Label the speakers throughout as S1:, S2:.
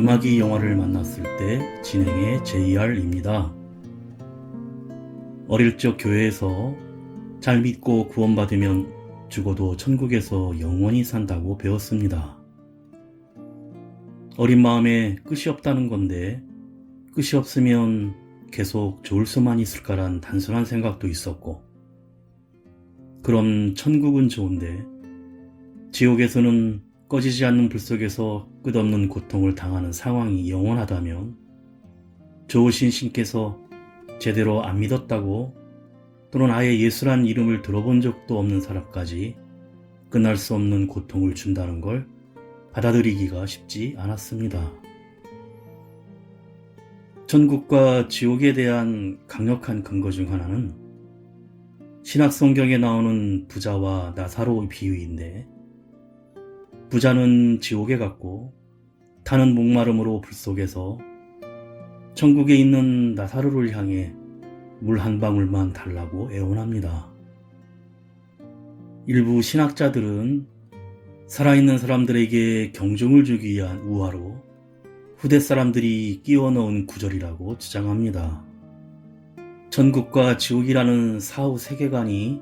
S1: 음악이 영화를 만났을 때 진행의 JR입니다. 어릴 적 교회에서 잘 믿고 구원받으면 죽어도 천국에서 영원히 산다고 배웠습니다. 어린 마음에 끝이 없다는 건데 끝이 없으면 계속 좋을 수만 있을까란 단순한 생각도 있었고, 그럼 천국은 좋은데 지옥에서는 꺼지지 않는 불 속에서 끝없는 고통을 당하는 상황이 영원하다면 좋으신 신께서 제대로 안 믿었다고, 또는 아예 예수란 이름을 들어본 적도 없는 사람까지 끝날 수 없는 고통을 준다는 걸 받아들이기가 쉽지 않았습니다. 천국과 지옥에 대한 강력한 근거 중 하나는 신약 성경에 나오는 부자와 나사로 비유인데, 부자는 지옥에 갔고 타는 목마름으로 불 속에서 천국에 있는 나사로를 향해 물 한 방울만 달라고 애원합니다. 일부 신학자들은 살아있는 사람들에게 경종을 주기 위한 우화로 후대 사람들이 끼워 넣은 구절이라고 주장합니다. 천국과 지옥이라는 사후 세계관이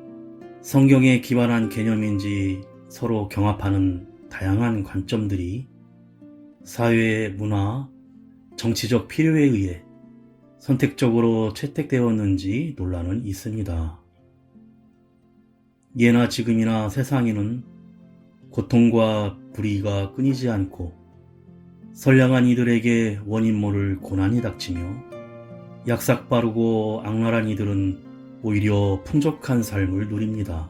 S1: 성경에 기반한 개념인지 서로 경합하는 다양한 관점들이 사회, 문화, 정치적 필요에 의해 선택적으로 채택되었는지 논란은 있습니다. 예나 지금이나 세상에는 고통과 불의가 끊이지 않고 선량한 이들에게 원인 모를 고난이 닥치며 약삭빠르고 악랄한 이들은 오히려 풍족한 삶을 누립니다.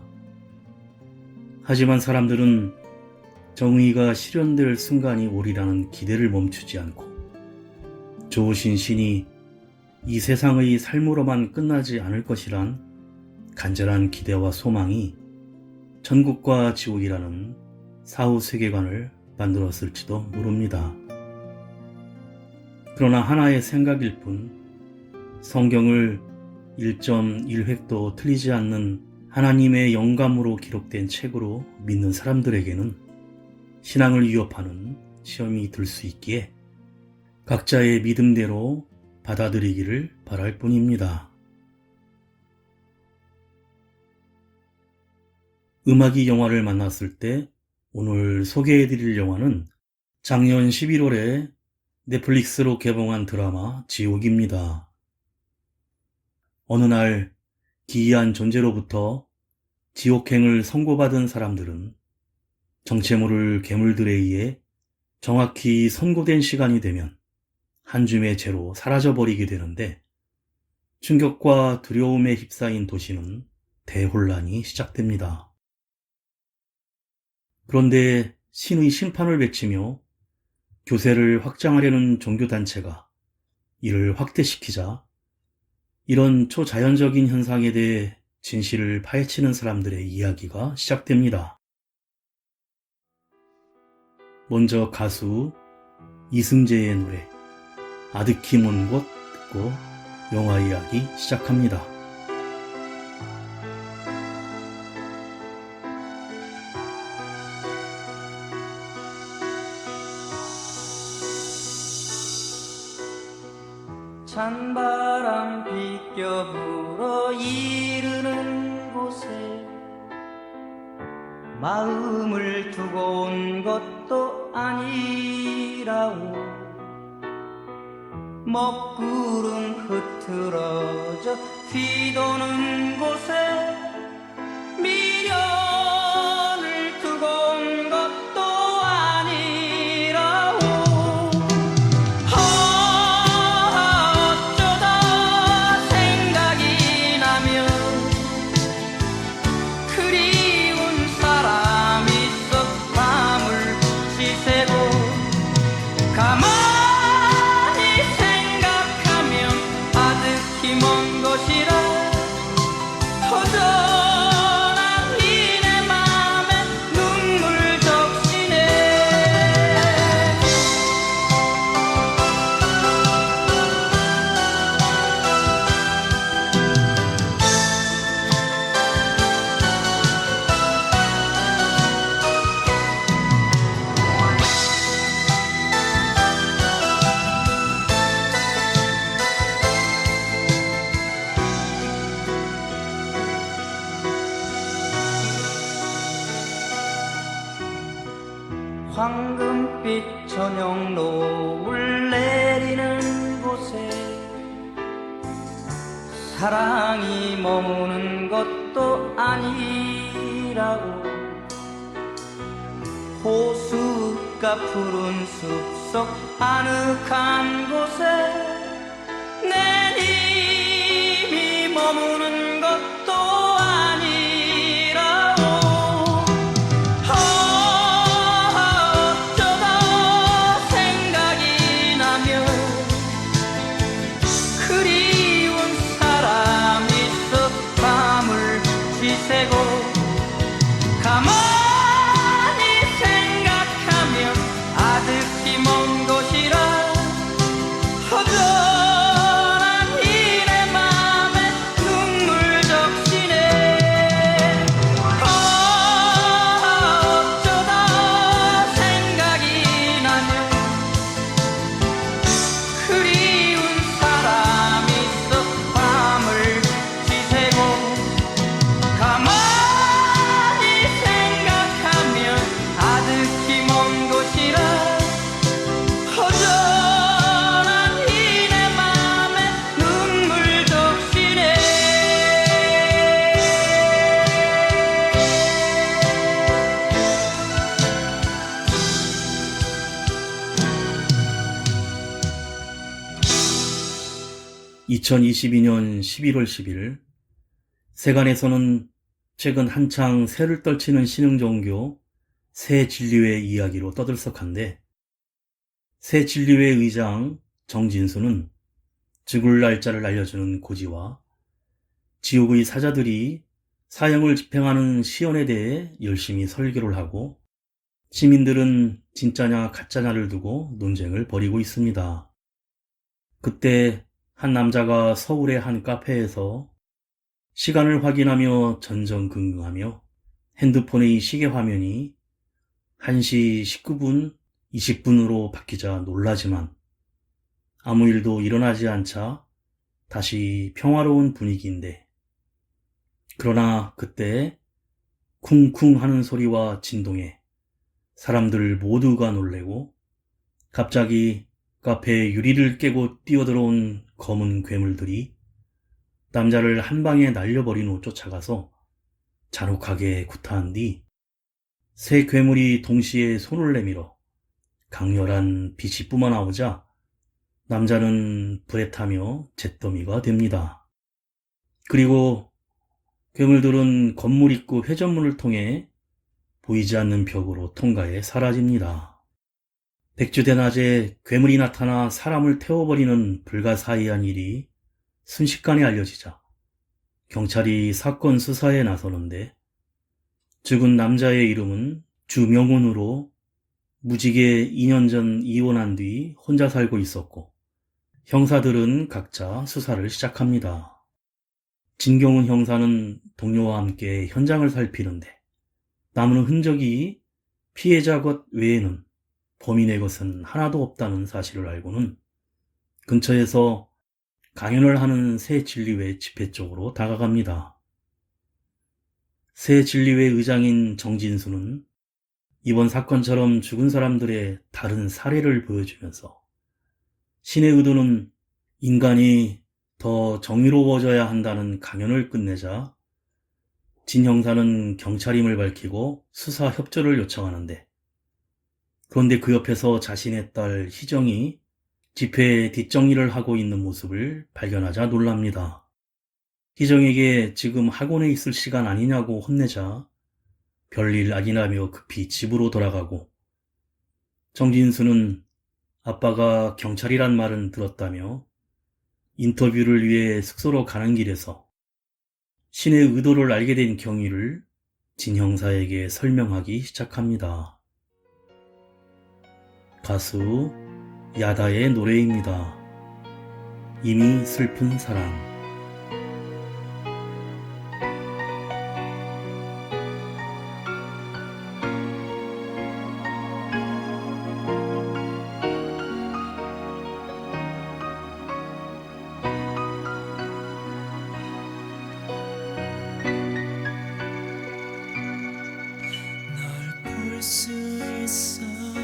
S1: 하지만 사람들은 정의가 실현될 순간이 오리라는 기대를 멈추지 않고 좋으신 신이 이 세상의 삶으로만 끝나지 않을 것이란 간절한 기대와 소망이 천국과 지옥이라는 사후 세계관을 만들었을지도 모릅니다. 그러나 하나의 생각일 뿐 성경을 1.1획도 틀리지 않는 하나님의 영감으로 기록된 책으로 믿는 사람들에게는 신앙을 위협하는 시험이 들 수 있기에 각자의 믿음대로 받아들이기를 바랄 뿐입니다. 음악이 영화를 만났을 때 오늘 소개해드릴 영화는 작년 11월에 넷플릭스로 개봉한 드라마 지옥입니다. 어느 날 기이한 존재로부터 지옥행을 선고받은 사람들은 정체 모를 괴물들에 의해 정확히 선고된 시간이 되면 한 줌의 죄로 사라져버리게 되는데, 충격과 두려움에 휩싸인 도시는 대혼란이 시작됩니다. 그런데 신의 심판을 외치며 교세를 확장하려는 종교단체가 이를 확대시키자 이런 초자연적인 현상에 대해 진실을 파헤치는 사람들의 이야기가 시작됩니다. 먼저 가수 이승재의 노래 아득히 먼 곳 듣고 영화 이야기 시작합니다.
S2: 찬바람 비껴 불어 이르는 곳에 마음을 두고 온 것도 아니라오. 먹구름 흐트러져 휘도는 곳에 미련을 두고 온 것도 아니라오. 어쩌다 생각이 나면 그리운 사람이 썩 밤을 지새고 가만히 생각하면 아득히 먼 곳이라 터져 황금빛 저녁 노을 내리는 곳에 사랑이 머무는 것도 아니라고 호수가 푸른 숲속 아늑한 곳에 내 님이 머무는 것도 아니라고 어쩌다 생각이 나면 그리운 사람 있어 밤을 지새고 가만히 생각하면 아득히 먼 곳이라 허전한 이내 맘에 눈물 적시네 어쩌다 생각이 나면 그리운 사람 있어 밤을 지새고 가만히 생각하면 아득히 먼 곳이라 허전한 이내 맘에 눈물 적시네
S1: 2022년 11월 10일 세간에서는 최근 한창 새를 떨치는 신흥종교 새진리회 이야기로 떠들썩한데 새진리회 의장 정진수는 죽을 날짜를 알려주는 고지와 지옥의 사자들이 사형을 집행하는 시연에 대해 열심히 설교를 하고 시민들은 진짜냐 가짜냐를 두고 논쟁을 벌이고 있습니다. 그때 한 남자가 서울의 한 카페에서 시간을 확인하며 전전긍긍하며 핸드폰의 시계 화면이 1시 19분, 20분으로 바뀌자 놀라지만 아무 일도 일어나지 않자 다시 평화로운 분위기인데 그러나 그때 쿵쿵 하는 소리와 진동에 사람들 모두가 놀래고 갑자기 카페의 유리를 깨고 뛰어들어온 검은 괴물들이 남자를 한 방에 날려버린 후 쫓아가서 잔혹하게 구타한 뒤 새 괴물이 동시에 손을 내밀어 강렬한 빛이 뿜어나오자 남자는 불에 타며 잿더미가 됩니다. 그리고 괴물들은 건물 입구 회전문을 통해 보이지 않는 벽으로 통과해 사라집니다. 백주대낮에 괴물이 나타나 사람을 태워버리는 불가사의한 일이 순식간에 알려지자 경찰이 사건 수사에 나서는데 죽은 남자의 이름은 주명훈으로 무직에 2년 전 이혼한 뒤 혼자 살고 있었고 형사들은 각자 수사를 시작합니다. 진경훈 형사는 동료와 함께 현장을 살피는데 남은 흔적이 피해자 것 외에는 범인의 것은 하나도 없다는 사실을 알고는 근처에서 강연을 하는 새진리회 집회 쪽으로 다가갑니다. 새진리회 의장인 정진수는 이번 사건처럼 죽은 사람들의 다른 사례를 보여주면서 신의 의도는 인간이 더 정의로워져야 한다는 강연을 끝내자 진 형사는 경찰임을 밝히고 수사 협조를 요청하는데 그런데 그 옆에서 자신의 딸 희정이 집회에 뒷정리를 하고 있는 모습을 발견하자 놀랍니다. 희정에게 지금 학원에 있을 시간 아니냐고 혼내자 별일 아니라며 급히 집으로 돌아가고 정진수는 아빠가 경찰이란 말은 들었다며 인터뷰를 위해 숙소로 가는 길에서 신의 의도를 알게 된 경위를 진 형사에게 설명하기 시작합니다. 가수 야다의 노래입니다. 이미 슬픈 사랑.
S3: 널 볼 수 있어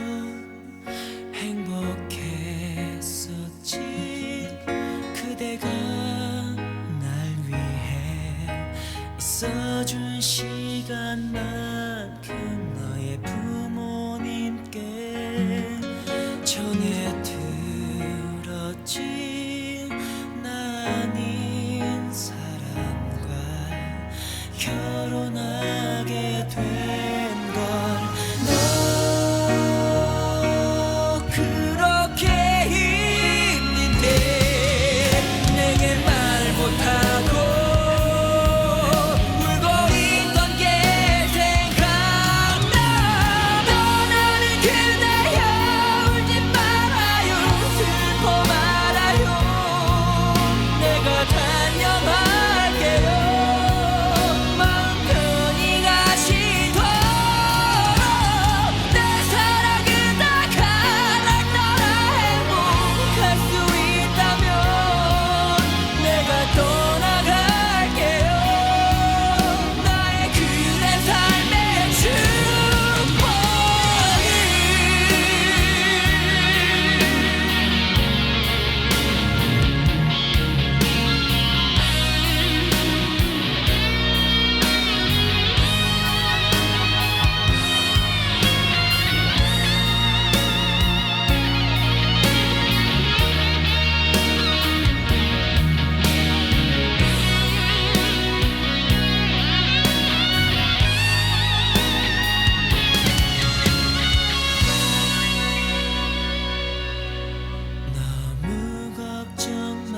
S3: 시간만큼 너의 부모님께 전해 들었지. 나 아닌 사람과 결혼하게 된 걸. 너 그렇게 힘든데 내게 말 못하고 울고 있던 게 생각나. 떠나는 그대여 울지 말아요. 슬퍼 말아요. 내가 단념할게요. 마음 편히 가시도록 내 사랑은 다 가날 떠나 행복할 수 있다면 내가 떠나갈게요. 나의 그대 삶의 축복이. 너무 걱정만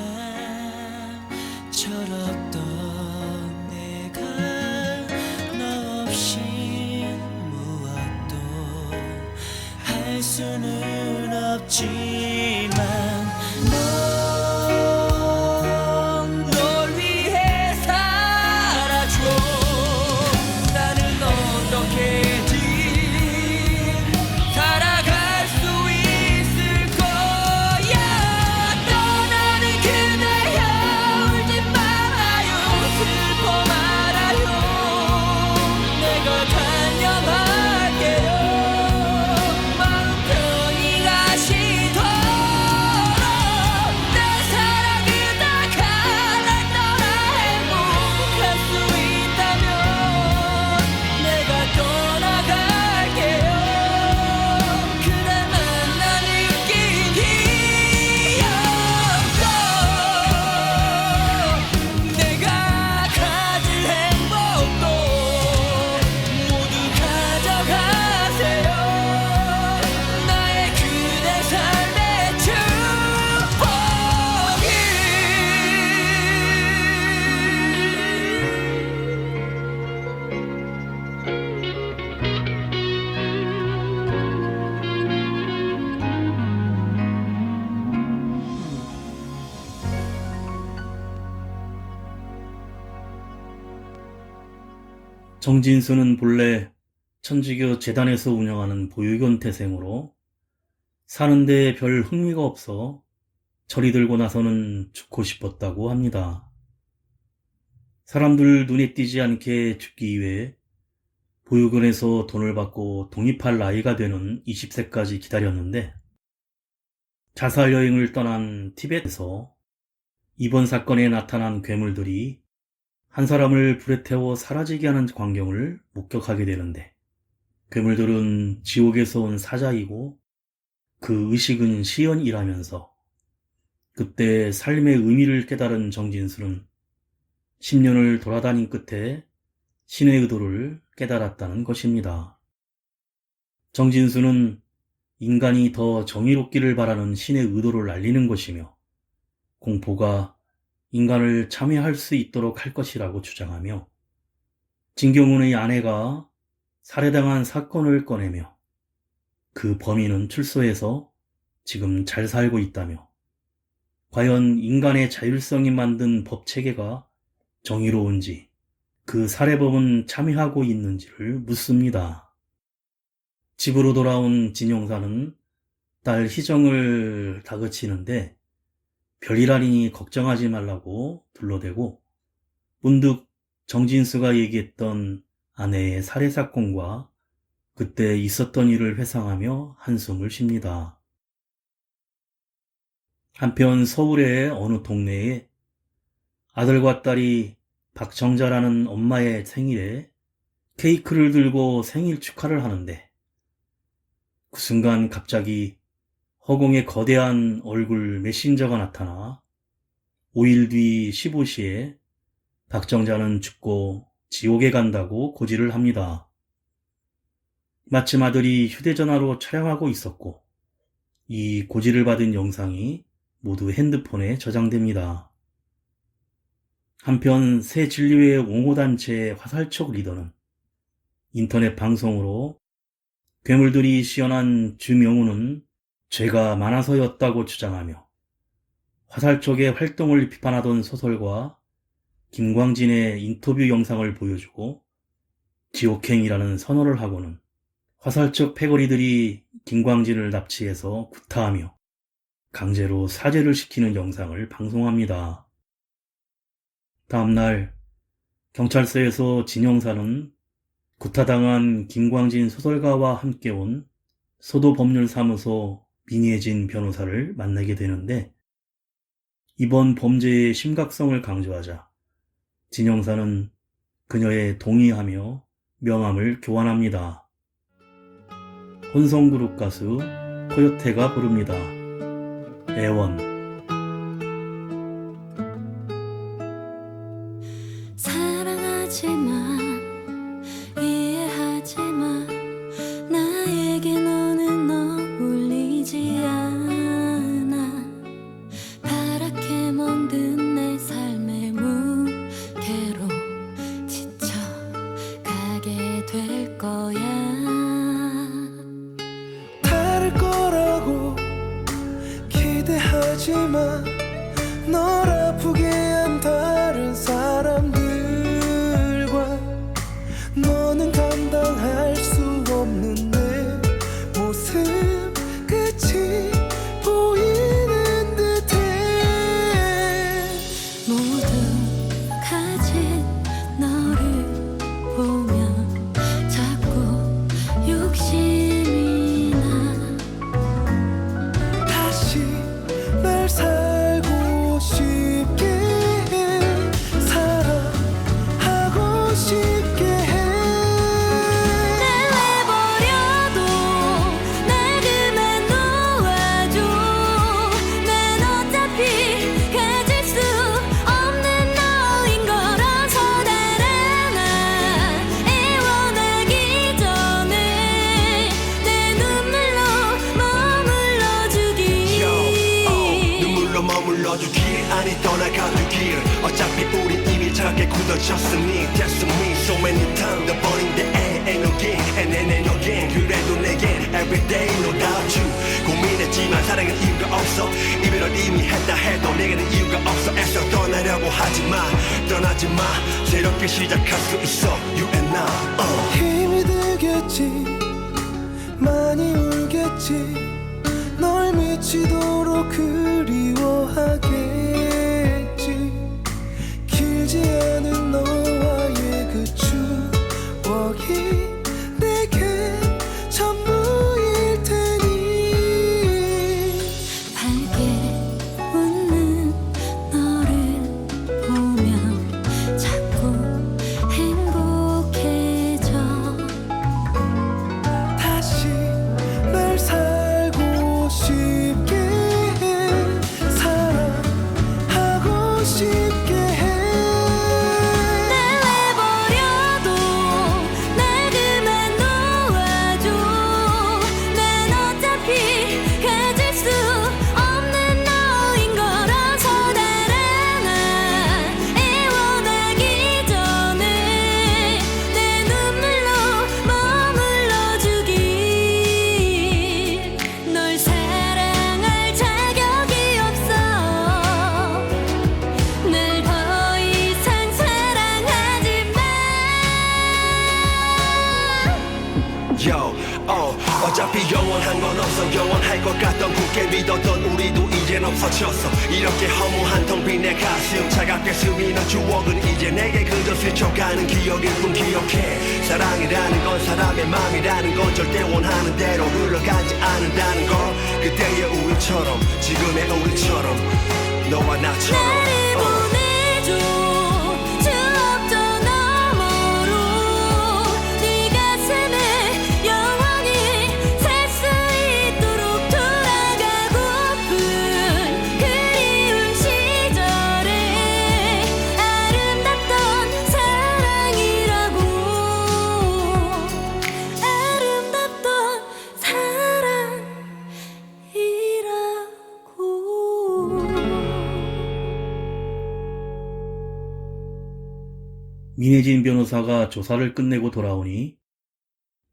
S3: 철없던 내가 너 없이 무엇도 할 수는 없지만 널 위해 살아줘. 나는 어떻게든 살아갈 수 있을 거야. 떠나는 그대여 울지 말아요. 슬퍼 말아요. 내가 단념할게요. 마음 편히 가시도록 내 사랑은 다 가날 떠나 행복할 수 있다면 내가 떠나갈게요. 그날 만나 느낀 기억도 내가 가질 행복도 모두 가져가세요. 나의 그대 삶의 축복이.
S1: 정진수는 본래 천주교 재단에서 운영하는 보육원 태생으로 사는 데에 별 흥미가 없어 절이 들고 나서는 죽고 싶었다고 합니다. 사람들 눈에 띄지 않게 죽기 위해 보육원에서 돈을 받고 독립할 나이가 되는 20세까지 기다렸는데 자살 여행을 떠난 티벳에서 이번 사건에 나타난 괴물들이 한 사람을 불에 태워 사라지게 하는 광경을 목격하게 되는데 괴물들은 지옥에서 온 사자이고 그 의식은 시연이라면서 그때 삶의 의미를 깨달은 정진수는 10년을 돌아다닌 끝에 신의 의도를 깨달았다는 것입니다. 정진수는 인간이 더 정의롭기를 바라는 신의 의도를 알리는 것이며 공포가 인간을 참여할 수 있도록 할 것이라고 주장하며 진경훈의 아내가 살해당한 사건을 꺼내며 그 범인은 출소해서 지금 잘 살고 있다며 과연 인간의 자율성이 만든 법체계가 정의로운지 그 살해범은 참여하고 있는지를 묻습니다. 집으로 돌아온 진용사는 딸 희정을 다그치는데 별일아니니 걱정하지 말라고 둘러대고 문득 정진수가 얘기했던 아내의 살해사건과 그때 있었던 일을 회상하며 한숨을 쉽니다. 한편 서울의 어느 동네에 아들과 딸이 박정자라는 엄마의 생일에 케이크를 들고 생일 축하를 하는데 그 순간 갑자기 허공에 거대한 얼굴 메신저가 나타나 5일 뒤 15시에 박정자는 죽고 지옥에 간다고 고지를 합니다. 마침 아들이 휴대전화로 촬영하고 있었고 이 고지를 받은 영상이 모두 핸드폰에 저장됩니다. 한편 새 진료의 옹호단체 화살촉 리더는 인터넷 방송으로 괴물들이 시연한 주명우는 죄가 많아서였다고 주장하며 화살촉의 활동을 비판하던 소설가 김광진의 인터뷰 영상을 보여주고 지옥행이라는 선언을 하고는 화살촉 패거리들이 김광진을 납치해서 구타하며 강제로 사죄를 시키는 영상을 방송합니다. 다음날 경찰서에서 진영사는 구타당한 김광진 소설가와 함께 온 소도법률사무소 민예진 변호사를 만나게 되는데 이번 범죄의 심각성을 강조하자 진영사는 그녀에 동의하며 명함을 교환합니다. 혼성그룹 가수 코요테가 부릅니다. 애원.
S4: 사랑하지만 이해하지만 나에게 너는 어울리지 않아 파랗게 멍든 내 삶의 무게로 지쳐가게 될 거야
S3: 다를 거라고 기대하지만 널 아프게 한 다른 사람들과 너는 감당할 수 없는 내 모습 끝이 보이는 듯해
S4: 모두 가진 너를 보면 자꾸 욕심이 나
S3: 다시 날 살고 싶게 해 사랑하고 싶게 해
S4: 내버려둬 날 그만 놓아줘 난 어차피 가질 수 없는 너인 거라서 다른 날 애원하기 전에 내 눈물로 머물러주기
S5: 눈물로 머물러주길 아니 떠나가주길 어차피 우린 이미 작게 굳어졌으니 That's me so many times 더 버린 데 ain't no gain and ain't no gain 그래도 내겐 everyday no doubt you 고민했지만 사랑은 이유가 없어 이별을 이미 했다 해도 내게는 이유가 없어 애써 떠나려고 하지마 떠나지마 새롭게 시작할 수 있어 you and I
S3: 힘이 들겠지 많이 울겠지 널 미치도록 그리워하겠지 길지 않은 너와의 그 추억이 내게 전부일 테니
S4: 밝게 웃는 너를 보면 자꾸 행복해져
S3: 다시 날 살고 싶게 해 사랑하고 싶게 해
S4: 내버려둬 날 그만 놓아줘 난 어차피 가질 수 없는 너인 거라서 다른 날 애원하기 전에 내 눈물로 머물러주기 널 사랑할 자격이 없어 날 더 이상 사랑하지 마
S5: Yo, 어차피 영원한 건 없어 영원할 것 같던 굳게 믿었던 우리도 이젠 없어졌어 이렇게 허무한 텅 빈 내 가슴 차갑게 스미는 추억은 이제 내게 그저 스쳐가는 기억일 뿐 기억해 사랑이라는 건 사람의 마음이라는 건 절대 원하는 대로 흘러가지 않는다는 걸 그때의 우리처럼 지금의 우리처럼 너와 나처럼
S4: 나를 보내줘 추억 저 너머로
S1: 민혜진 변호사가 조사를 끝내고 돌아오니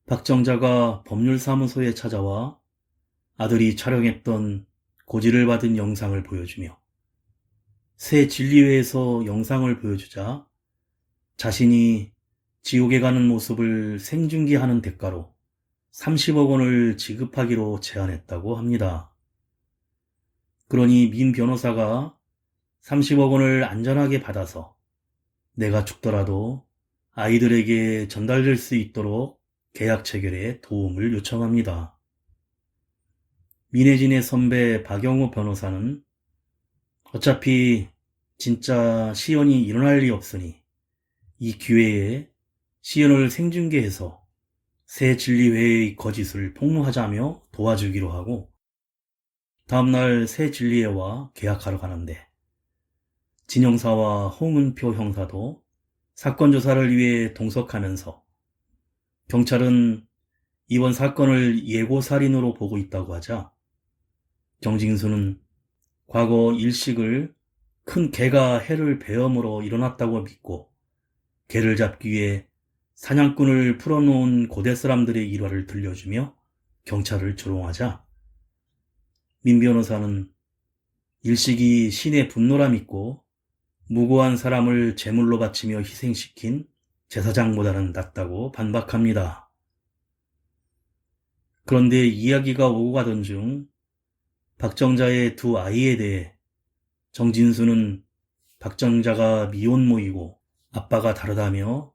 S1: 박정자가 법률사무소에 찾아와 아들이 촬영했던 고지를 받은 영상을 보여주며 새 진리회에서 영상을 보여주자 자신이 지옥에 가는 모습을 생중계하는 대가로 30억 원을 지급하기로 제안했다고 합니다. 그러니 민 변호사가 30억 원을 안전하게 받아서 내가 죽더라도 아이들에게 전달될 수 있도록 계약 체결에 도움을 요청합니다. 민혜진의 선배 박영호 변호사는 어차피 진짜 시연이 일어날 리 없으니 이 기회에 시연을 생중계해서 새 진리회의 거짓을 폭로하자며 도와주기로 하고 다음날 새 진리회와 계약하러 가는데 진형사와 홍은표 형사도 사건 조사를 위해 동석하면서 경찰은 이번 사건을 예고살인으로 보고 있다고 하자 정진수는 과거 일식을 큰 개가 해를 베엄으로 일어났다고 믿고 개를 잡기 위해 사냥꾼을 풀어놓은 고대 사람들의 일화를 들려주며 경찰을 조롱하자 민 변호사는 일식이 신의 분노라 믿고 무고한 사람을 제물로 바치며 희생시킨 제사장보다는 낫다고 반박합니다. 그런데 이야기가 오고 가던 중 박정자의 두 아이에 대해 정진수는 박정자가 미혼모이고 아빠가 다르다며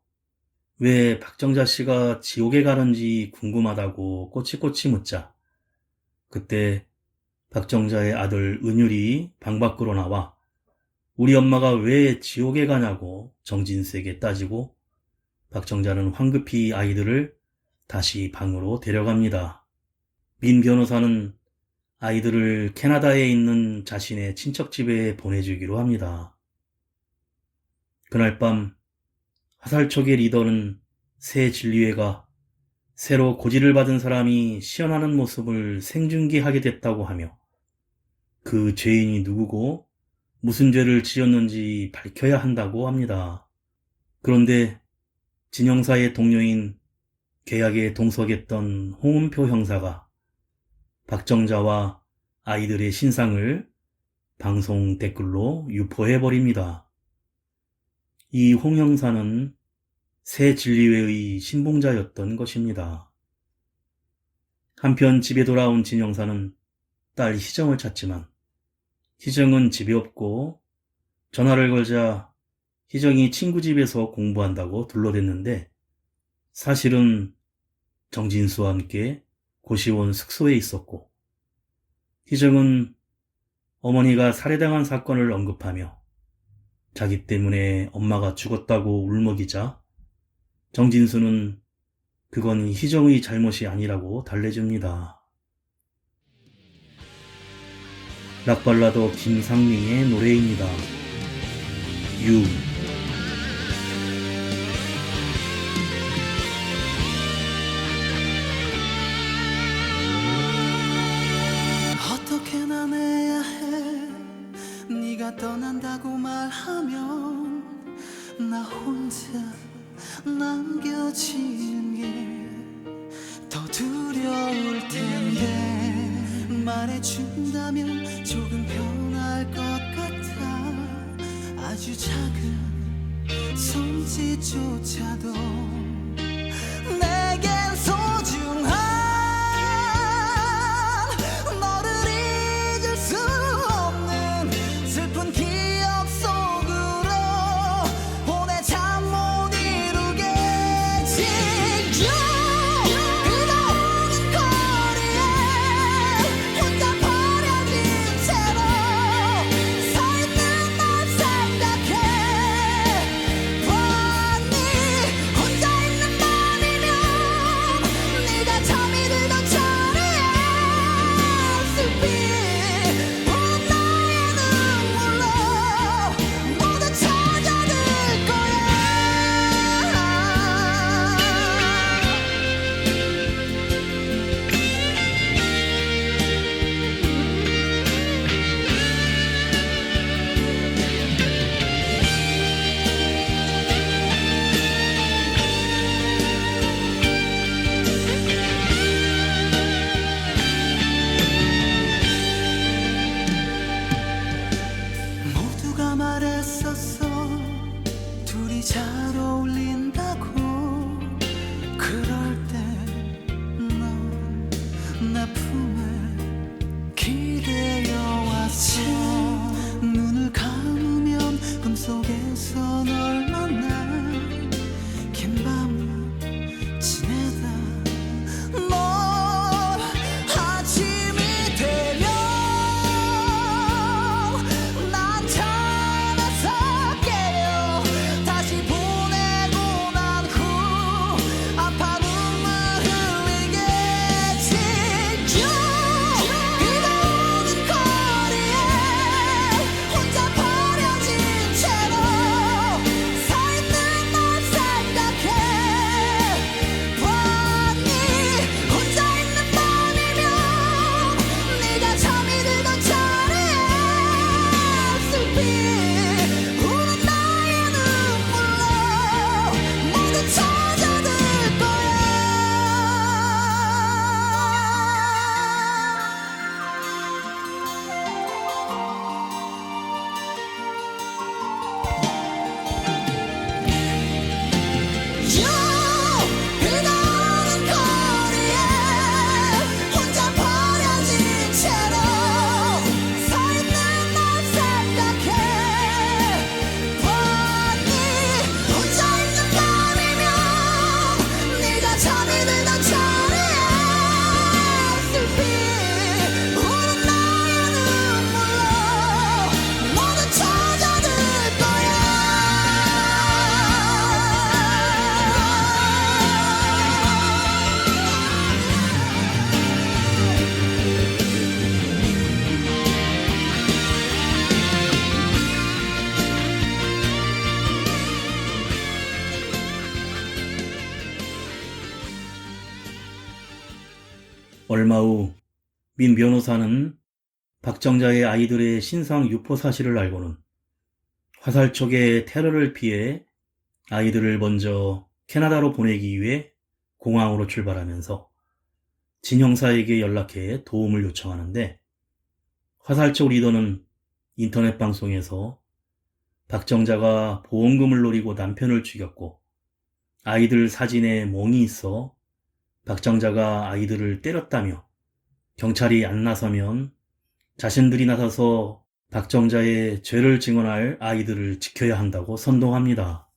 S1: 왜 박정자 씨가 지옥에 가는지 궁금하다고 꼬치꼬치 묻자 그때 박정자의 아들 은율이 방 밖으로 나와 우리 엄마가 왜 지옥에 가냐고 정진수에게 따지고 박정자는 황급히 아이들을 다시 방으로 데려갑니다. 민 변호사는 아이들을 캐나다에 있는 자신의 친척집에 보내주기로 합니다. 그날 밤 화살촉의 리더는 새 진리회가 새로 고지를 받은 사람이 시연하는 모습을 생중계하게 됐다고 하며 그 죄인이 누구고 무슨 죄를 지었는지 밝혀야 한다고 합니다. 그런데 진형사의 동료인 계약에 동석했던 홍은표 형사가 박정자와 아이들의 신상을 방송 댓글로 유포해버립니다. 이 홍 형사는 새 진리회의 신봉자였던 것입니다. 한편 집에 돌아온 진 형사는 딸 희정을 찾지만 희정은 집에 없고 전화를 걸자 희정이 친구 집에서 공부한다고 둘러댔는데 사실은 정진수와 함께 고시원 숙소에 있었고 희정은 어머니가 살해당한 사건을 언급하며 자기 때문에 엄마가 죽었다고 울먹이자 정진수는 그건 희정의 잘못이 아니라고 달래줍니다. 락발라더 김상민의 노래입니다. 유
S3: 어떻게 나내야 해 네가 떠난다고 말하면 나 혼자 남겨지는 게 더 두려울 텐데 말해준다면 조금 편할 것 같아 아주 작은 손짓조차도 내겐 소중한 너를 잊을 수 없는 슬픈 기억 속으로 보내자 못 이루겠지 그저 오는 거리에 혼자 버려진 채로 서 있는 널 생각해 봤니 혼자
S1: 얼마 후 민 변호사는 박정자의 아이들의 신상 유포 사실을 알고는 화살촉의 테러를 피해 아이들을 먼저 캐나다로 보내기 위해 공항으로 출발하면서 진 형사에게 연락해 도움을 요청하는데, 화살촉 리더는 인터넷 방송에서 박정자가 보험금을 노리고 남편을 죽였고 아이들 사진에 몽이 있어 박정자가 아이들을 때렸다며 경찰이 안 나서면 자신들이 나서서 박정자의 죄를 증언할 아이들을 지켜야 한다고 선동합니다.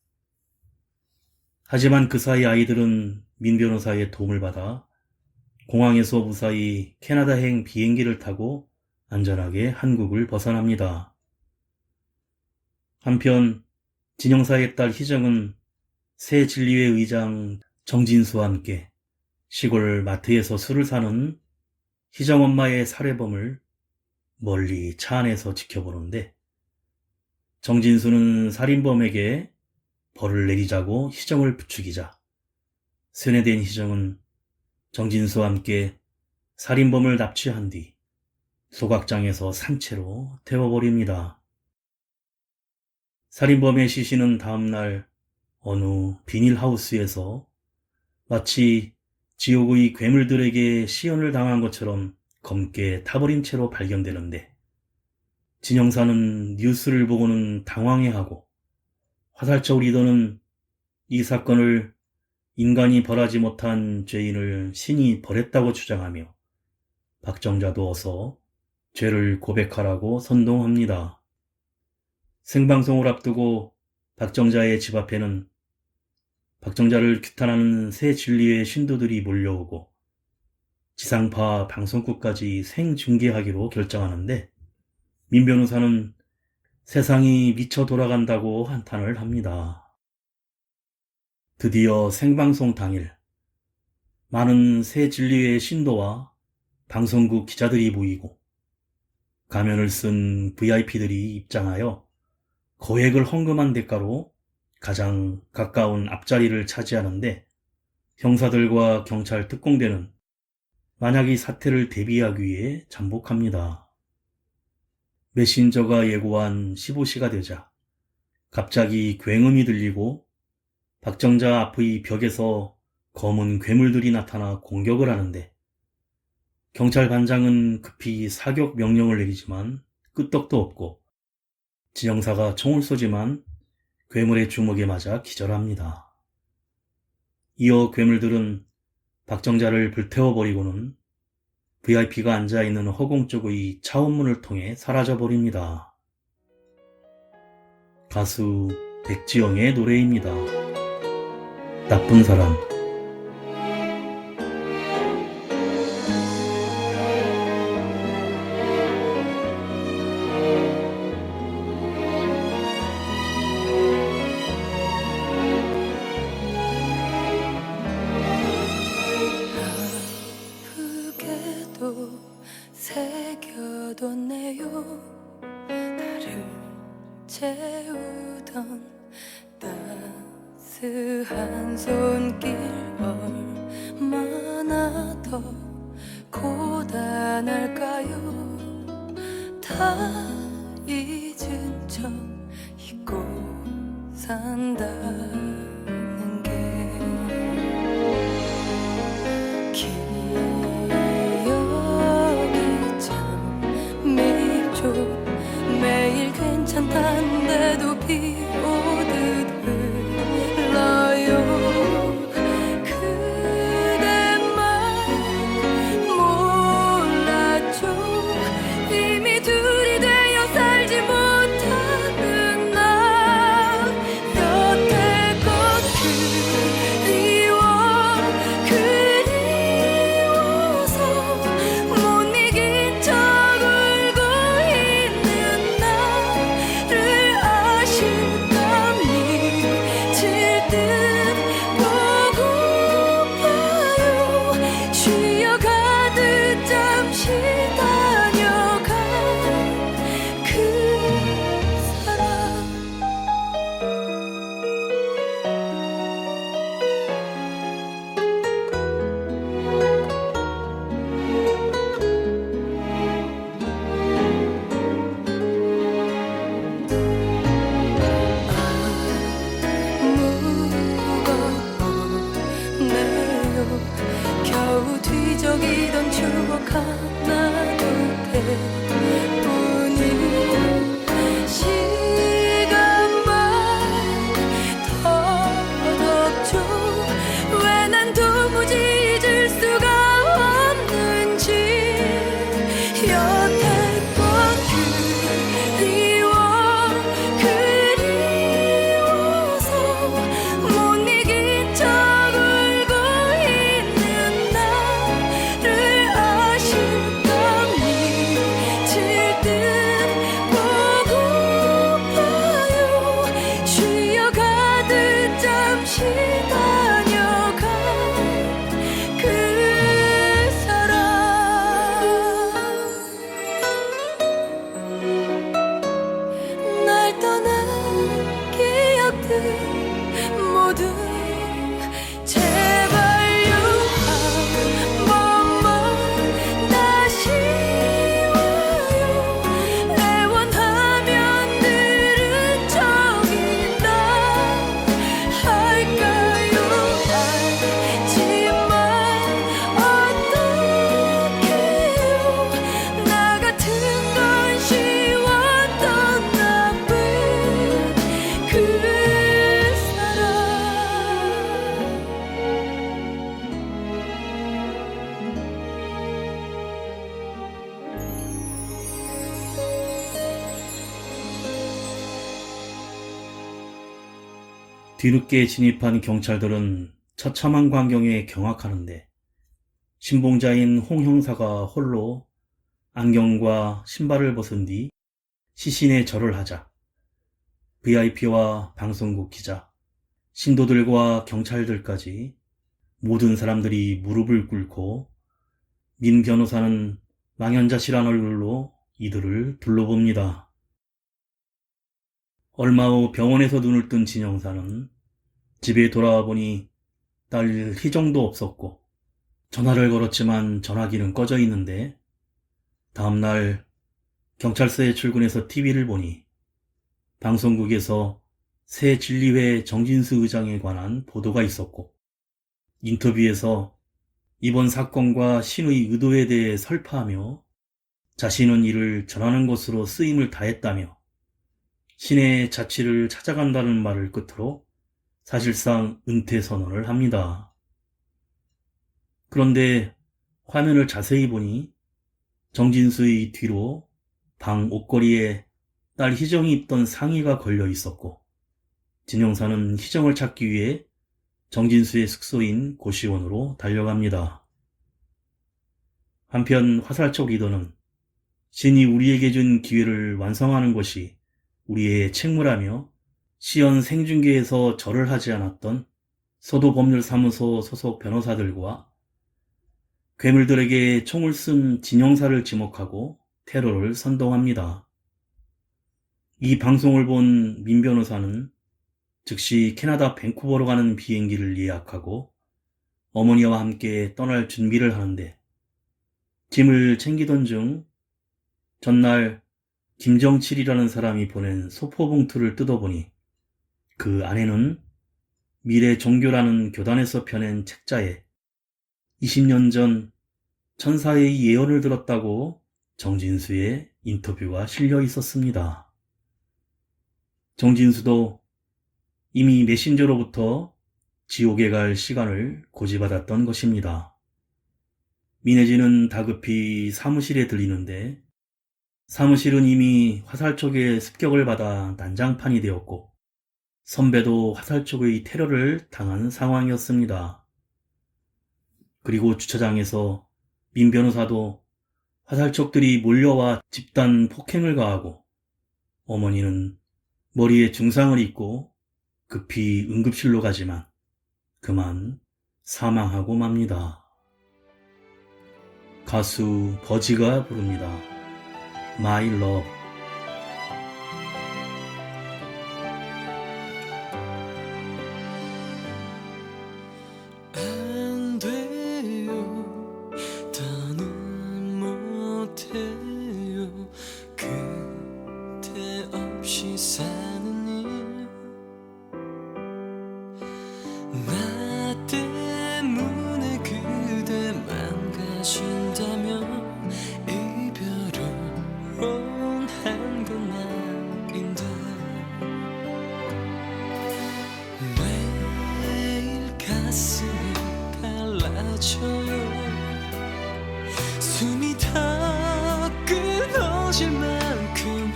S1: 하지만 그 사이 아이들은 민 변호사의 도움을 받아 공항에서 무사히 캐나다행 비행기를 타고 안전하게 한국을 벗어납니다. 한편 진 형사의 딸 희정은 새 진리회 의장 정진수와 함께 시골 마트에서 술을 사는 희정 엄마의 살해범을 멀리 차 안에서 지켜보는데, 정진수는 살인범에게 벌을 내리자고 희정을 부추기자 세뇌된 희정은 정진수와 함께 살인범을 납치한 뒤 소각장에서 산채로 태워버립니다. 살인범의 시신은 다음날 어느 비닐하우스에서 마치 지옥의 괴물들에게 시연을 당한 것처럼 검게 타버린 채로 발견되는데, 진 형사는 뉴스를 보고는 당황해하고 화살촉 리더는 이 사건을 인간이 벌하지 못한 죄인을 신이 벌했다고 주장하며 박정자도 어서 죄를 고백하라고 선동합니다. 생방송을 앞두고 박정자의 집 앞에는 박정자를 규탄하는 새 진리의 신도들이 몰려오고 지상파 방송국까지 생중계하기로 결정하는데, 민 변호사는 세상이 미쳐 돌아간다고 한탄을 합니다. 드디어 생방송 당일, 많은 새 진리의 신도와 방송국 기자들이 모이고 가면을 쓴 VIP들이 입장하여 거액을 헌금한 대가로 가장 가까운 앞자리를 차지하는데, 형사들과 경찰 특공대는 만약 이 사태를 대비하기 위해 잠복합니다. 메신저가 예고한 15시가 되자 갑자기 굉음이 들리고 박정자 앞의 벽에서 검은 괴물들이 나타나 공격을 하는데, 경찰 반장은 급히 사격 명령을 내리지만 끄떡도 없고 진 형사가 총을 쏘지만 괴물의 주먹에 맞아 기절합니다. 이어 괴물들은 박정자를 불태워버리고는 VIP가 앉아있는 허공 쪽의 차원문을 통해 사라져버립니다. 가수 백지영의 노래입니다. 나쁜 사람.
S4: 아프게도 새겨뒀네요. 나를 채우던 따스한 손길, 얼마나 더 고단할까요? 다 잊은 척 잊고 산다는 게 기억이 참 밉죠. 매일 괜찮단데도 비 오듯 흘러요. 그대만 몰랐죠. 이미 둘이 된 속이던 추억 하나도 때문이 시간만 더덥죠. 왜 난 도무지 잊을 수가 없는지 여태껏 그리워서 못 이긴 척 울고 있는 나를 아실까 미칠 듯 보고파요. 쉬어가듯 잠시 다녀간 그 사람. 날 떠난 기억들 모두 제발요 한 번만 다시 와요. 애원하면 들은 적이나 할까요. 알지만 어떡해요. 나 같은 건 쉬웠던 나쁜 그 사람.
S1: 뒤늦게 진입한 경찰들은 처참한 광경에 경악하는데 신봉자인 홍 형사가 홀로 안경과 신발을 벗은 뒤 시신에 절을 하자 VIP와 방송국 기자, 신도들과 경찰들까지 모든 사람들이 무릎을 꿇고 민 변호사는 망연자실한 얼굴로 이들을 둘러봅니다. 얼마 후 병원에서 눈을 뜬 진영사는 집에 돌아와 보니 딸 희정도 없었고 전화를 걸었지만 전화기는 꺼져 있는데 다음날 경찰서에 출근해서 TV를 보니 방송국에서 새 진리회 정진수 의장에 관한 보도가 있었고 인터뷰에서 이번 사건과 신의 의도에 대해 설파하며 자신은 이를 전하는 것으로 쓰임을 다했다며 신의 자치를 찾아간다는 말을 끝으로 사실상 은퇴 선언을 합니다. 그런데 화면을 자세히 보니 정진수의 뒤로 방 옷걸이에 딸 희정이 입던 상의가 걸려 있었고 진영사는 희정을 찾기 위해 정진수의 숙소인 고시원으로 달려갑니다. 한편 화살촉 리더는 신이 우리에게 준 기회를 완성하는 것이 우리의 책무라며 시연 생중계에서 절을 하지 않았던 서도법률사무소 소속 변호사들과 괴물들에게 총을 쏜 진영사를 지목하고 테러를 선동합니다. 이 방송을 본 민 변호사는 즉시 캐나다 밴쿠버로 가는 비행기를 예약하고 어머니와 함께 떠날 준비를 하는데 짐을 챙기던 중 전날 김정칠이라는 사람이 보낸 소포봉투를 뜯어보니 그 안에는 미래 종교라는 교단에서 펴낸 책자에 20년 전 천사의 예언을 들었다고 정진수의 인터뷰가 실려 있었습니다. 정진수도 이미 메신저로부터 지옥에 갈 시간을 고지받았던 것입니다. 민혜진은 다급히 사무실에 들리는데 사무실은 이미 화살촉의 습격을 받아 난장판이 되었고 선배도 화살촉의 테러를 당한 상황이었습니다. 그리고 주차장에서 민 변호사도 화살촉들이 몰려와 집단 폭행을 가하고 어머니는 머리에 중상을 입고 급히 응급실로 가지만 그만 사망하고 맙니다. 가수 버지가 부릅니다. My Love.
S6: 안 돼요, 더는 못해요. 그대 없이 사는 일, 나 때문에 그대 망가져 젖어요. 숨이 다 끊어질 만큼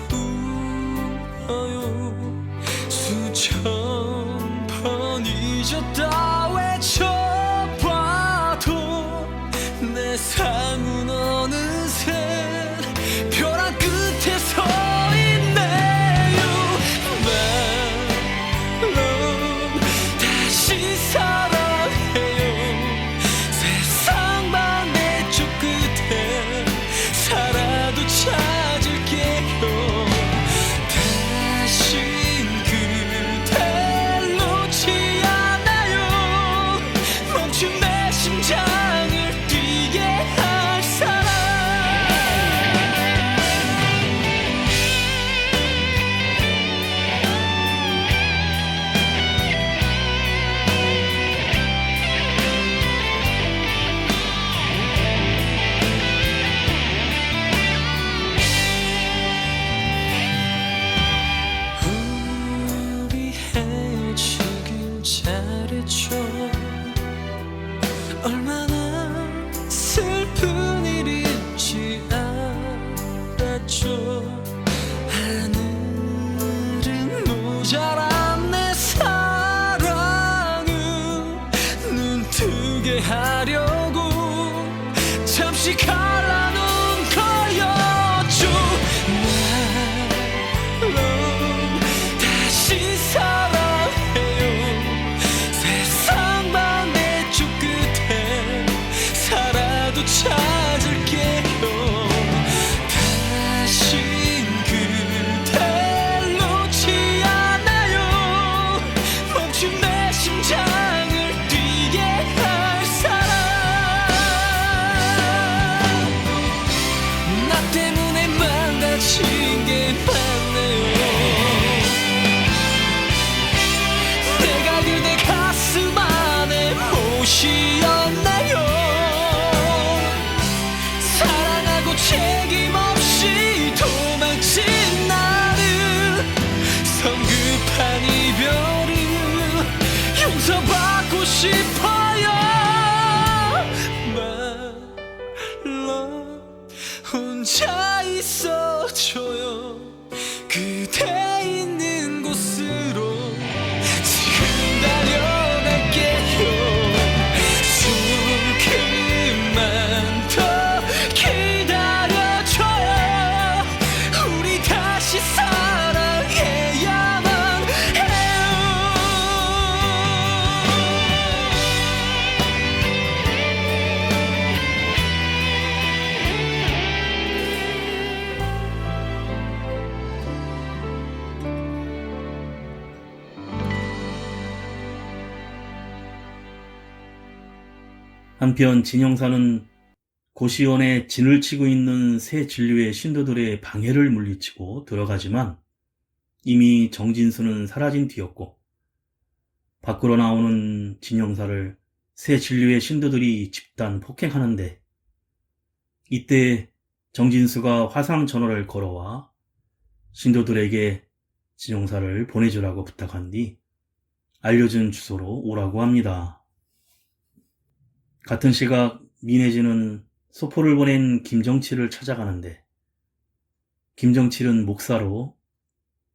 S6: 울어요. 수천 번 잊었다 외쳐봐도 내 삶은 어느새 벼랑 끝에 서 있네요. 말로 다시 사랑해요. 세상 반대쪽 끝에 살아도 찾을게요. 다신 그댈 놓지 않아요. 멈춘 내 심장을 뛰게 할 사람. 우리 헤어지길 잘했죠. 얼마나 슬픈 일인지 알았죠. 하늘은 모자란 내 사랑을 눈뜨게 하려고 잠시 갈라놓은 거였죠. 말로 다시 사랑해요. 세상 반대쪽 끝에 살아도 찾을게요. 다신 그댈 놓지 않아요. 멈춘 내 심장을 뛰게 할 사람. 나 때문에 망가진 게 많네요. 내가 그대 가슴 안에 못이었나요. 사랑하고 책임없이 도망친 나를 성급한 이별을 용서받고 싶어요. 말로 혼자 있어줘요. 그대 있는 곳으로 지금 달려갈게요. 조금만 더 기다려줘요. 우리 다시 사랑해야만 해요.
S1: 한편 진영사는 고시원에 진을 치고 있는 새 진료의 신도들의 방해를 물리치고 들어가지만 이미 정진수는 사라진 뒤였고 밖으로 나오는 진영사를 새 진료의 신도들이 집단 폭행하는데 이때 정진수가 화상 전화를 걸어와 신도들에게 진영사를 보내주라고 부탁한 뒤 알려준 주소로 오라고 합니다. 같은 시각 민혜진은 소포를 보낸 김정칠을 찾아가는데 김정칠은 목사로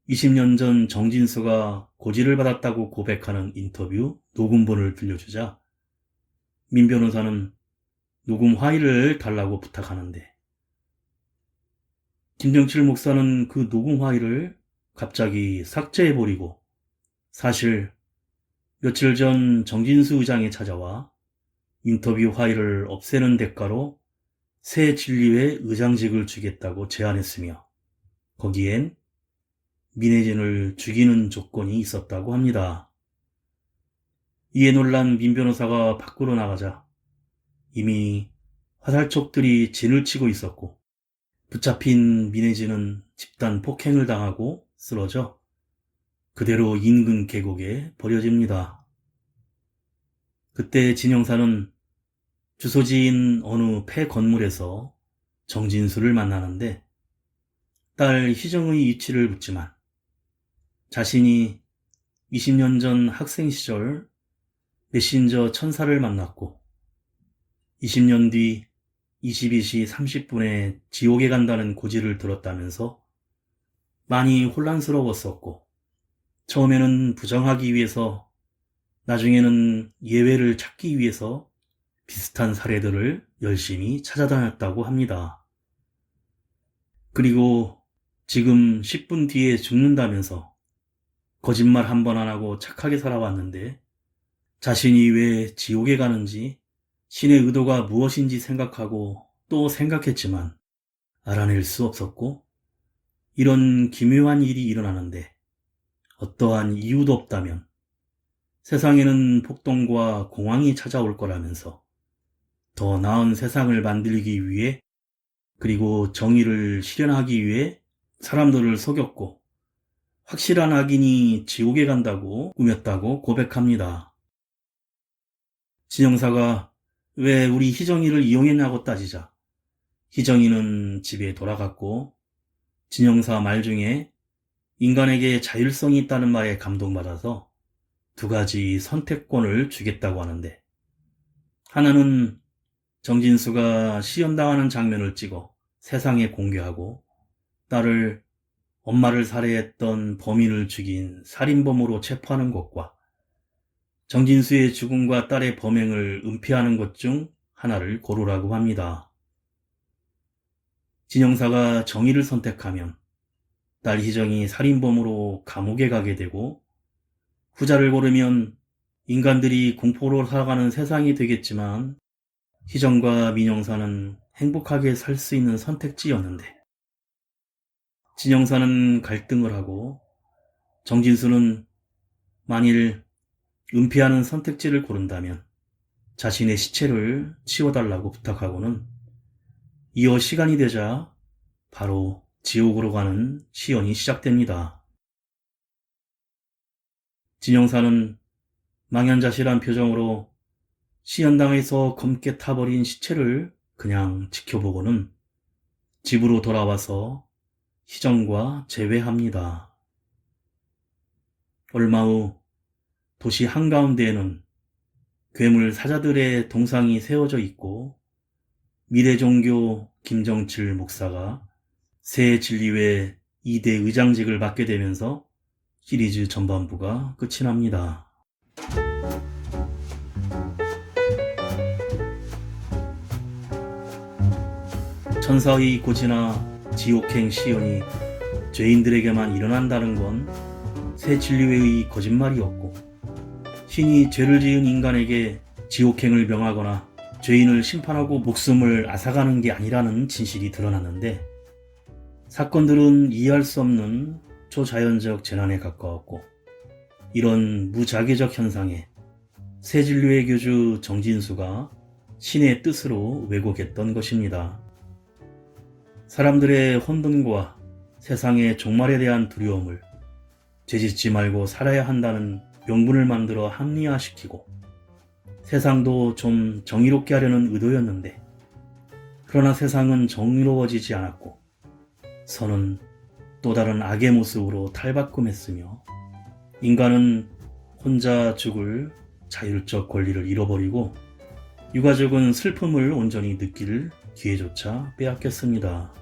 S1: 20년 전 정진수가 고지를 받았다고 고백하는 인터뷰 녹음본을 들려주자 민 변호사는 녹음 파일을 달라고 부탁하는데 김정칠 목사는 그 녹음 파일을 갑자기 삭제해버리고 사실 며칠 전 정진수 의장이 찾아와 인터뷰 파일을 없애는 대가로 새 진리회 의장직을 주겠다고 제안했으며 거기엔 민혜진을 죽이는 조건이 있었다고 합니다. 이에 놀란 민 변호사가 밖으로 나가자 이미 화살촉들이 진을 치고 있었고 붙잡힌 민혜진은 집단 폭행을 당하고 쓰러져 그대로 인근 계곡에 버려집니다. 그때 진영사는 주소지인 어느 폐 건물에서 정진수를 만나는데 딸 희정의 위치를 묻지만 자신이 20년 전 학생 시절 메신저 천사를 만났고 20년 뒤 22시 30분에 지옥에 간다는 고지를 들었다면서 많이 혼란스러웠었고, 처음에는 부정하기 위해서, 나중에는 예외를 찾기 위해서 비슷한 사례들을 열심히 찾아다녔다고 합니다. 그리고 지금 10분 뒤에 죽는다면서 거짓말 한 번 안 하고 착하게 살아왔는데, 자신이 왜 지옥에 가는지 신의 의도가 무엇인지 생각하고 또 생각했지만 알아낼 수 없었고, 이런 기묘한 일이 일어나는데 어떠한 이유도 없다면 세상에는 폭동과 공황이 찾아올 거라면서 더 나은 세상을 만들기 위해, 그리고 정의를 실현하기 위해 사람들을 속였고, 확실한 악인이 지옥에 간다고 꾸몄다고 고백합니다. 진영사가 왜 우리 희정이를 이용했냐고 따지자 희정이는 집에 돌아갔고, 진영사 말 중에 인간에게 자율성이 있다는 말에 감동받아서 2가지 선택권을 주겠다고 하는데, 하나는 정진수가 시연당하는 장면을 찍어 세상에 공개하고 딸을, 엄마를 살해했던 범인을 죽인 살인범으로 체포하는 것과 정진수의 죽음과 딸의 범행을 은폐하는 것 중 하나를 고르라고 합니다. 진영사가 정의를 선택하면 딸 희정이 살인범으로 감옥에 가게 되고, 후자를 고르면 인간들이 공포로 살아가는 세상이 되겠지만 희정과 민영사는 행복하게 살 수 있는 선택지였는데, 진영사는 갈등을 하고 정진수는 만일 은폐하는 선택지를 고른다면 자신의 시체를 치워달라고 부탁하고는 이어 시간이 되자 바로 지옥으로 가는 시연이 시작됩니다. 진영사는 망연자실한 표정으로 시연당에서 검게 타버린 시체를 그냥 지켜보고는 집으로 돌아와서 희정과 재회합니다. 얼마 후 도시 한가운데에는 괴물 사자들의 동상이 세워져 있고, 미래종교 김정칠 목사가 새 진리회 2대 의장직을 맡게 되면서 시리즈 전반부가 끝이 납니다. 천사의 고지나 지옥행 시연이 죄인들에게만 일어난다는 건 새 진리회의 거짓말이었고, 신이 죄를 지은 인간에게 지옥행을 명하거나 죄인을 심판하고 목숨을 앗아가는 게 아니라는 진실이 드러났는데, 사건들은 이해할 수 없는 초자연적 재난에 가까웠고, 이런 무자기적 현상에 새 진리회 교주 정진수가 신의 뜻으로 왜곡했던 것입니다. 사람들의 혼돈과 세상의 종말에 대한 두려움을 죄짓지 말고 살아야 한다는 명분을 만들어 합리화시키고, 세상도 좀 정의롭게 하려는 의도였는데, 그러나 세상은 정의로워지지 않았고 선은 또 다른 악의 모습으로 탈바꿈했으며, 인간은 혼자 죽을 자율적 권리를 잃어버리고 유가족은 슬픔을 온전히 느낄 기회조차 빼앗겼습니다.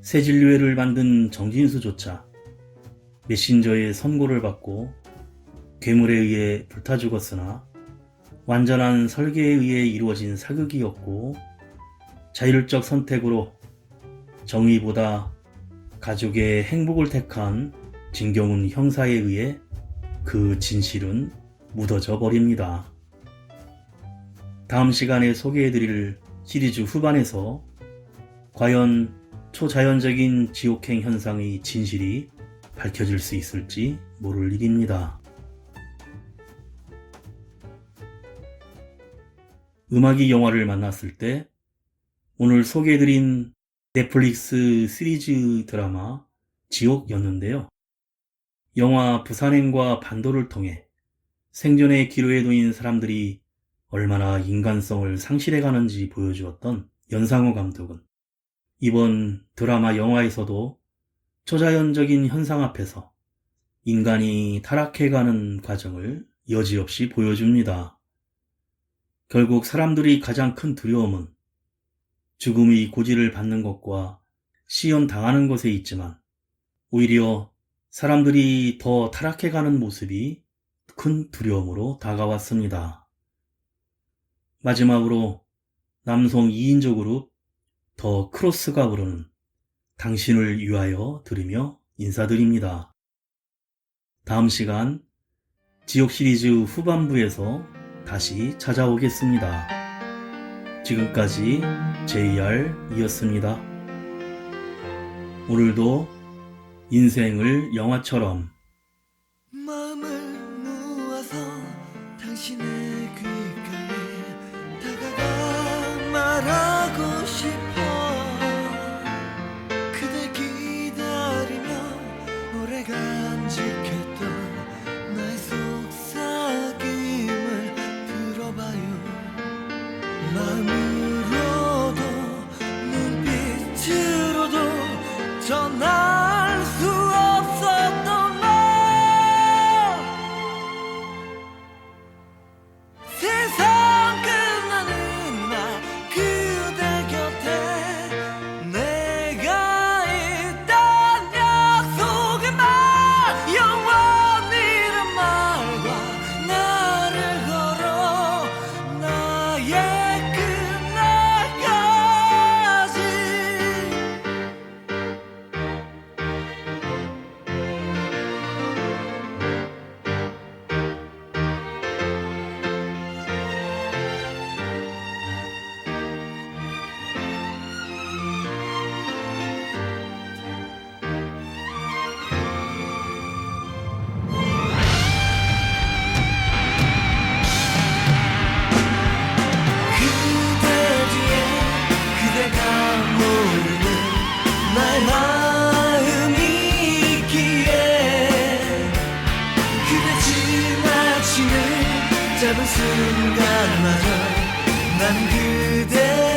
S1: 새 진리회를 만든 정진수조차 메신저의 선고를 받고 괴물에 의해 불타 죽었으나 완전한 설계에 의해 이루어진 사극이었고, 자율적 선택으로 정의보다 가족의 행복을 택한 진경훈 형사에 의해 그 진실은 묻어져 버립니다. 다음 시간에 소개해드릴 시리즈 후반에서 과연 초자연적인 지옥행 현상의 진실이 밝혀질 수 있을지 모를 일입니다. 음악이 영화를 만났을 때 오늘 소개해드린 넷플릭스 시리즈 드라마 지옥이었는데요. 영화 부산행과 반도를 통해 생존의 기로에 놓인 사람들이 얼마나 인간성을 상실해가는지 보여주었던 연상호 감독은 이번 드라마 영화에서도 초자연적인 현상 앞에서 인간이 타락해가는 과정을 여지없이 보여줍니다. 결국 사람들이 가장 큰 두려움은 죽음의 고지를 받는 것과 시험당하는 것에 있지만 오히려 사람들이 더 타락해가는 모습이 큰 두려움으로 다가왔습니다. 마지막으로 남성 2인조 그룹 더 크로스가 부르는 당신을 위하여 들으며 인사드립니다. 다음 시간 지옥 시리즈 후반부에서 다시 찾아오겠습니다. 지금까지 JR이었습니다. 오늘도 인생을 영화처럼
S3: 마음을 모아서 당신의 귓가에 다가가 말하고 싶어 그댈 기다리며 오래 간직했던 나의 속삭임을 들어봐요 마음으로도 눈빛으로도 전할 수 없었던 말 세상 끝나는 날 그대 곁에 내가 있단 약속의 말 영원이란 말과 나를 걸어 나의 끝날까지 그대 뒤에 그대가 모르는 나의 마음이 있기에 그대 지나치는 짧은 순간마저 난 그대